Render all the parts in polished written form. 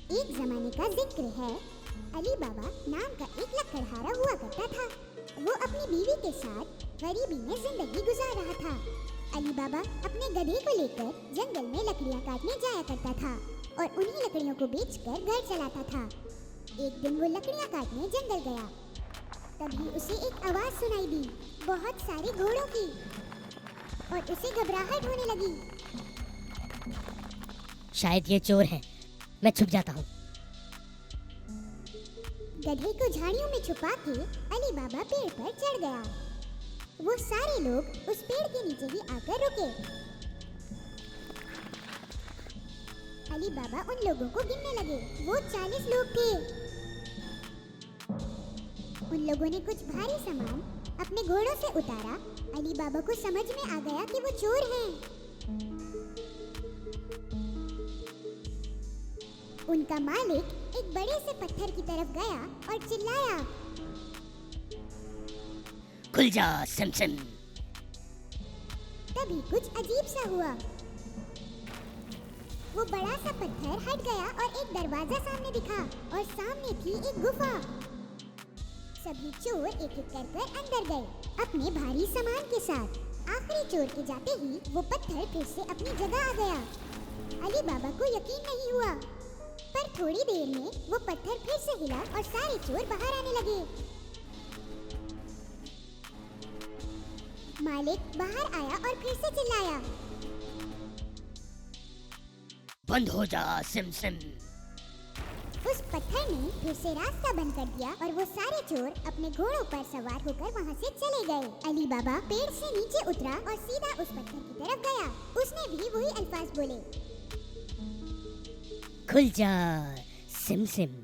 एक जमाने का जिक्र है। अली बाबा नाम का एक लकड़हारा हुआ करता था। वो अपनी बीवी के साथ गरीबी में जिंदगी गुजार रहा था। अली बाबा अपने गधे को लेकर जंगल में लकड़ियाँ काटने जाया करता था और उन्हीं लकड़ियों को बेचकर घर चलाता था। एक दिन वो लकड़ियाँ काटने जंगल गया। तभी उसे एक आवाज सुनाई दी, बहुत सारे घोड़ों की, और उसे घबराहट होने लगी। शायद ये चोर है, मैं छुप जाता हूँ। गधे को झाड़ियों में छुपा के अली बाबा पेड़ पर चढ़ गया। वो सारे लोग उस पेड़ के नीचे ही आकर रुके। अली बाबा उन लोगों को गिनने लगे। वो 40 लोग थे। उन लोगों ने कुछ भारी सामान अपने घोड़ों से उतारा। अली बाबा को समझ में आ गया कि वो चोर हैं। उनका मालिक एक बड़े से पत्थर की तरफ गया और चिल्लाया, खुल जा सिमसिम। तभी कुछ अजीब सा हुआ। वो बड़ा सा पत्थर हट गया और एक दरवाजा सामने दिखा और सामने थी एक गुफा। सभी चोर एक एक कर अंदर गए अपने भारी सामान के साथ। आखिरी चोर के जाते ही वो पत्थर फिर से अपनी जगह आ गया। अली बाबा को यकीन नहीं हुआ, पर थोड़ी देर में वो पत्थर फिर से हिला और सारे चोर बाहर आने लगे। मालिक बाहर आया और फिर से चिल्लाया, बंद हो जा सिमसिम। उस पत्थर ने फिर से रास्ता बंद कर दिया और वो सारे चोर अपने घोड़ों पर सवार होकर वहाँ से चले गए। अली बाबा पेड़ से नीचे उतरा और सीधा उस पत्थर की तरफ गया। उसने भी वही अल्फाज बोले, खुल जा सिमसिम।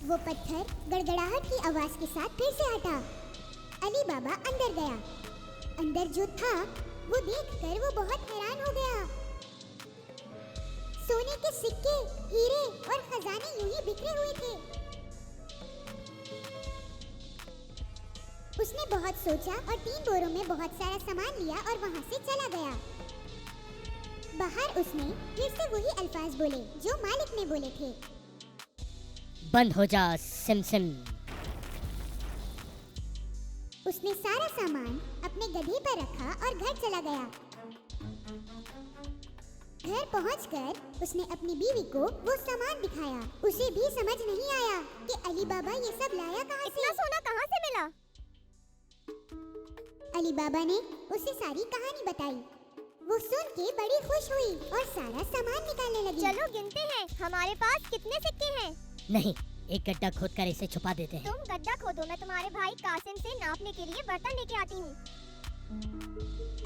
वो पत्थर गड़गड़ाहट की आवाज के साथ फिर से हटा। अली बाबा अंदर गया। अंदर जो था वो देखकर वो बहुत हैरान हो गया। सोने के सिक्के, हीरे और खजाने यूं ही बिखरे हुए थे। उसने बहुत सोचा और 3 बोरों में बहुत सारा सामान लिया और वहां से चला गया। बाहर उसने फिर से वही अल्फाज बोले जो मालिक ने बोले थे, बंद हो जा सिमसिम। उसने सारा सामान अपने गधे पर रखा और घर चला गया। घर पहुंचकर उसने अपनी बीवी को वो सामान दिखाया। उसे भी समझ नहीं आया कि अली बाबा ये सब लाया कहाँ से? इतना सोना कहाँ से मिला? अली बाबा ने उसे सारी कहानी बताई। वो सुन के बड़ी खुश हुई और सारा सामान निकालने लगी। चलो गिनते हैं, हमारे पास कितने सिक्के हैं? नहीं, एक गड्ढा खोदकर इसे छुपा देते हैं। तुम गड्ढा खोदो, मैं तुम्हारे भाई कासिम से नापने के लिए बर्तन लेके आती हूँ।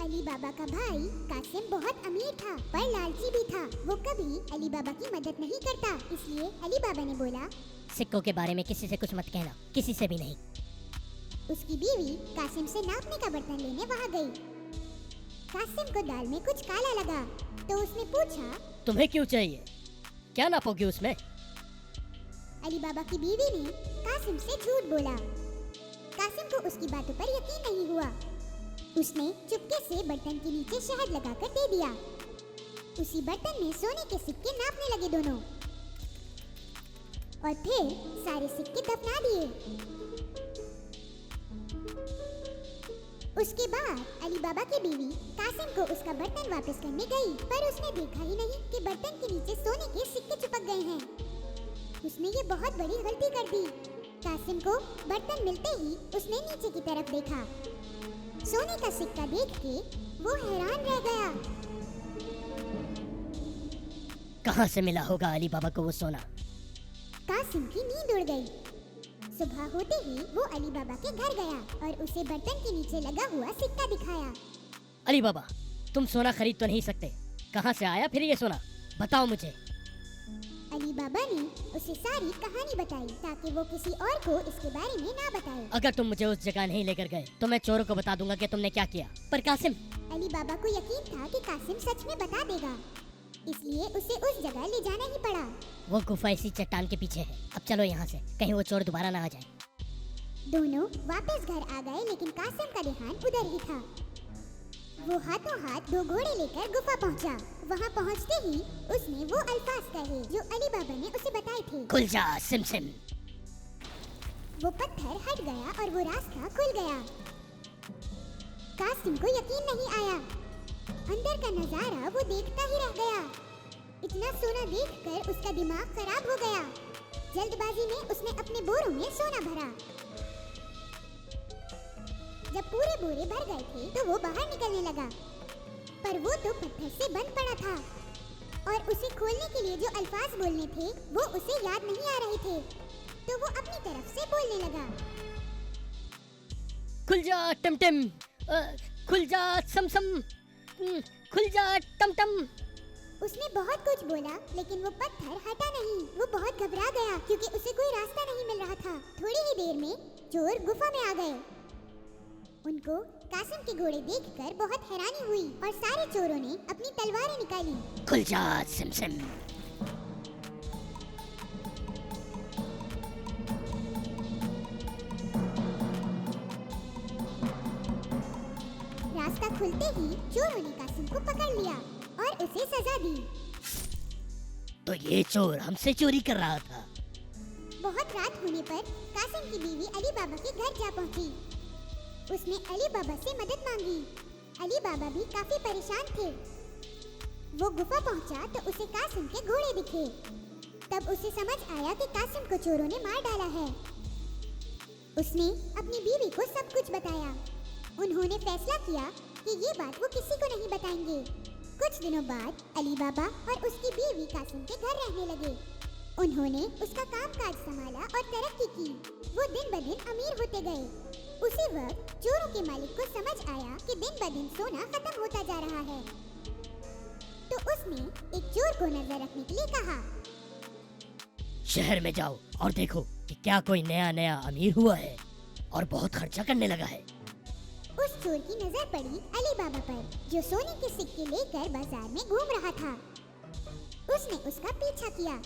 अली बाबा का भाई कासिम बहुत अमीर था पर लालची भी था। वो कभी अली बाबा की मदद नहीं करता, इसलिए अली बाबा ने बोला, सिक्कों के बारे में किसी से कुछ मत कहना, किसी से भी नहीं। उसकी बीवी कासिम से नापने का बर्तन लेने वहाँ गई। कासिम को दाल में कुछ काला लगा तो उसने पूछा, तुम्हें क्यों चाहिए? क्या नापोगे उसमें? अली बाबा की बीवी ने कासिम से झूठ बोला। कासिम को उसकी बातों पर यकीन नहीं हुआ। उसने चुपके से बर्तन के नीचे शहद लगाकर दे दिया। उसी बर्तन में सोने के सिक्के नापने लगे दोनों, और फिर सारे सिक्के दफना दिए। उसके बाद अली बाबा की बीवी कासिम को उसका बर्तन वापस करने गई, पर उसने देखा ही नहीं कि बर्तन के नीचे सोने के सिक्के चिपक गए हैं। उसने ये बहुत बड़ी गलती कर दी। कासिम को बर्तन मिलते ही उसने नीचे की तरफ देखा। सोने का सिक्का देख के वो हैरान रह गया। कहाँ से मिला होगा अली बाबा को वो सोना? कासिम की नींद उड़ गई। सुबह होते ही वो अली बाबा के घर गया और उसे बर्तन के नीचे लगा हुआ सिक्का दिखाया। अली बाबा, तुम सोना खरीद तो नहीं सकते, कहाँ से आया फिर ये सोना? बताओ मुझे। अली बाबा ने उसे सारी कहानी बताई ताकि वो किसी और को इसके बारे में ना बताए। अगर तुम मुझे उस जगह नहीं लेकर गए तो मैं चोरों को बता दूंगा कि तुमने क्या किया। पर कासिम, अली बाबा को यकीन था कि कासिम सच में बता देगा, इसलिए उसे उस जगह ले जाना ही पड़ा। वो गुफा इसी चट्टान के पीछे है। अब चलो यहाँ से, कहीं वो चोर दोबारा ना आ जाए। दोनों वापस घर आ गए, लेकिन कासिम का ध्यान उधर ही था। वो हाथों हाथ 2 घोड़े लेकर गुफा पहुंचा। वहां पहुंचते ही उसने वो अल्फाज कहे जो अली बाबा ने उसे बताए थे। खुल जा सिमसिम। वो पत्थर हट गया और वो रास्ता खुल गया। कासिम को यकीन नहीं आया। अंदर का नजारा वो देखता ही रह गया। इतना सोना देखकर उसका दिमाग खराब हो गया। जल्दबाजी में उसने अपने बोरों में सोना भरा। जब पूरे बोरे भर गए थे तो वो बाहर निकलने लगा, पर वो तो पत्थर से बंद पड़ा था और उसे खोलने के लिए जो अल्फाज बोलने थे वो उसे याद नहीं आ रहे थे, तो वो अपनी तरफ से बोलने लगा। खुल जा टमटम, खुल जा समसम, खुल जा टमटम। उसने बहुत कुछ बोला लेकिन वो पत्थर हटा नहीं। वो बहुत घबरा गया क्योंकि उसे कोई रास्ता नहीं मिल रहा था। थोड़ी ही देर में चोर गुफा में आ गए। उनको कासिम के घोड़े देखकर बहुत हैरानी हुई और सारे चोरों ने अपनी तलवारें निकाली। खुल जा सिमसिम। रास्ता खुलते ही चोरों ने कासिम को पकड़ लिया और उसे सजा दी। तो ये चोर हमसे चोरी कर रहा था। बहुत रात होने पर कासिम की बीवी अली बाबा के घर जा पहुंची। उसने अली बाबा से मदद मांगी। अली बाबा भी काफी परेशान थे। वो गुफा पहुंचा तो उसे कासिम के घोड़े दिखे। तब उसे समझ आया कि कासिम को चोरों ने मार डाला है। उसने अपनी बीवी को सब कुछ बताया। उन्होंने फैसला किया कि ये बात वो किसी को नहीं बताएंगे। कुछ दिनों बाद अली बाबा और उसकी बीवी कासिम के घर रहने लगे। उन्होंने उसका कामकाज संभाला और तरक्की की। वो दिन ब दिन अमीर होते गए। उसी वक्त चोरों के मालिक को समझ आया कि दिन ब दिन सोना खत्म होता जा रहा है, तो उसने एक चोर को नजर रखने के लिए कहा। शहर में जाओ और देखो कि क्या कोई नया अमीर हुआ है और बहुत खर्चा करने लगा है। उस चोर की नजर पड़ी अली बाबा पर, जो सोने के सिक्के लेकर बाजार में घूम रहा था। उसने उसका पीछा किया।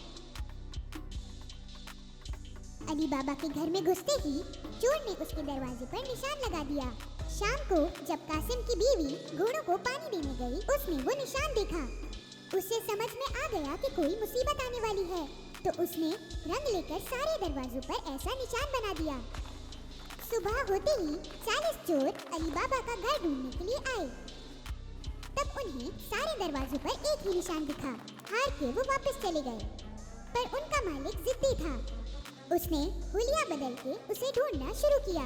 अली बाबा के घर में घुसते ही चोर ने उसके दरवाजे पर निशान लगा दिया। शाम को जब कासिम की बीवी घोड़ों को पानी देने गई, उसने वो निशान देखा। उसे समझ में आ गया कि कोई मुसीबत आने वाली है, तो उसने रंग लेकर सारे दरवाजों पर ऐसा निशान बना दिया। सुबह होते ही 40 चोर अली बाबा का घर ढूंढने के लिए आए। तब उन्हें सारे दरवाजों पर एक ही निशान दिखा। हार के वो वापस चले गए, पर उनका मालिक जिद्दी था। उसने हुलिया बदल के उसे ढूंढना शुरू किया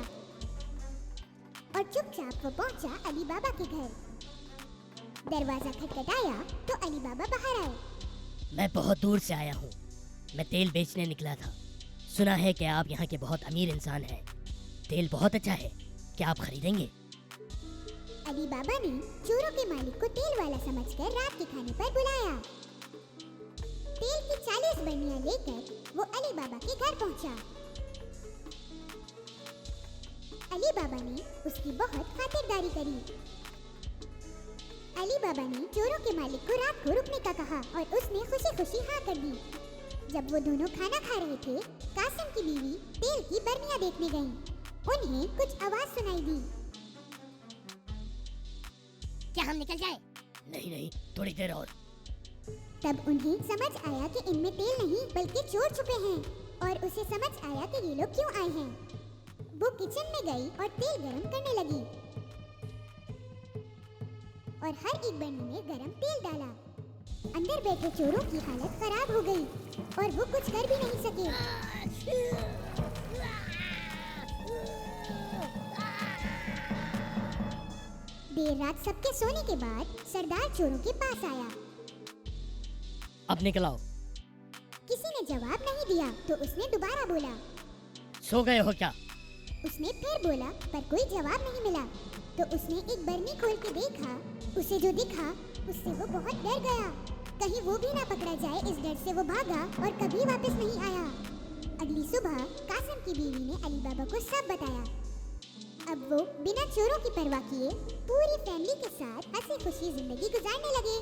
और चुपचाप वो पहुंचा अली बाबा के घर। दरवाजा खटखटाया तो अली बाबा बाहर आए। मैं बहुत दूर से आया हूँ। मैं तेल बेचने निकला था। सुना है कि आप यहाँ के बहुत अमीर इंसान हैं। तेल बहुत अच्छा है, क्या आप खरीदेंगे? अली बाबा ने चोरों के मालिक को तेल वाला समझकर रात के खाने पर बुलाया। तेल की 40 बर्नियां लेकर वो अली बाबा के घर पहुंचा। अली बाबा ने उसकी बहुत खातिरदारी करी। अली बाबा ने चोरों के मालिक को रात को रुकने का कहा और उसने खुशी खुशी हाँ कर दी। जब वो दोनों खाना खा रहे थे, कासिम की बीवी तेल की बर्नियां देखने गईं। उन्हें कुछ आवाज सुनाई दी। क्या हम निकल जाए? नहीं, थोड़ी देर और। तब उन्हें समझ आया कि इनमें तेल नहीं बल्कि चोर छुपे हैं, और उसे समझ आया कि ये लोग क्यों आए हैं। वो किचन में गई और तेल गरम करने लगी और हर एक बर्नी में गरम तेल डाला। अंदर बैठे चोरों की हालत खराब हो गई और वो कुछ कर भी नहीं सके। देर रात सबके सोने के बाद सरदार चोरों के पास आया। अब निकल आओ। किसी ने जवाब नहीं दिया तो उसने दोबारा बोला। सो गए हो क्या? उसने फिर बोला पर कोई जवाब नहीं मिला। तो उसने एक बर्नी खोल के देखा। उसे जो दिखा उससे वो बहुत डर गया। कहीं वो भी ना पकड़ा जाए, इस डर से वो भागा और कभी वापस नहीं आया। अगली सुबह कासिम की बीवी ने अली बाबा को सब बताया। अब वो बिना चोरों की परवाह किए पूरी फैमिली के साथ हंसी खुशी जिंदगी गुजारने लगे।